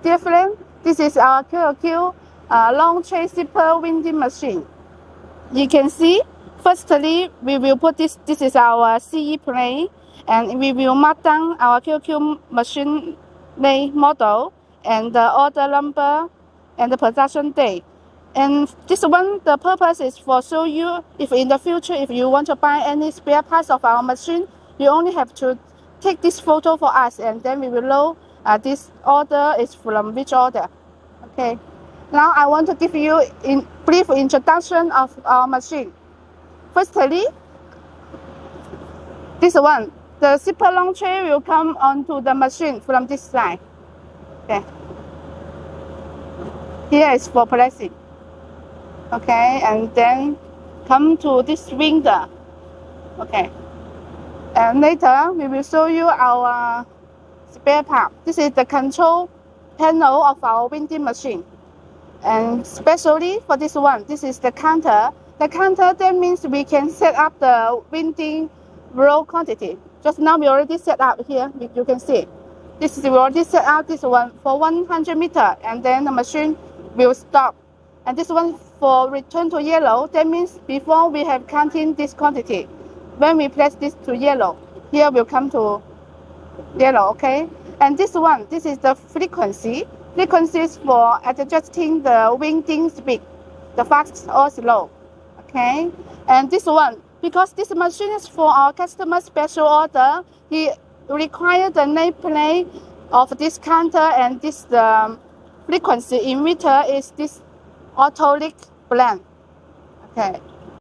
Dear friend, this is our QLQ long tray zipper winding machine. You can see, firstly, we will put this is our CE plane, and we will mark down our QLQ machine name model and the order number and the production date. And this one, the purpose is for show you if in the future, if you want to buy any spare parts of our machine, you only have to take this photo for us, and then we will know this order is from which order. Okay. Now I want to give you a brief introduction of our machine. Firstly, this one, the zipper long tray will come onto the machine from this side. Okay. Here is for pressing. Okay, and then come to this window. Okay. And later we will show you our spare part. This is the control panel of our winding machine. And especially for this one, this is the counter. The counter, that means we can set up the winding roll quantity. Just now we already set up here, you can see. This is we already set up this one for 100 meters, and then the machine will stop. And this one for return to yellow, that means before we have counting this quantity. When we press this to yellow, here will come to yellow, okay? And this one, this is the frequency. Frequency is for adjusting the winding speed, the fast or slow, okay? And this one, because this machine is for our customer special order, he requires the nameplate of this counter, and this frequency emitter is this autolic blend. Okay,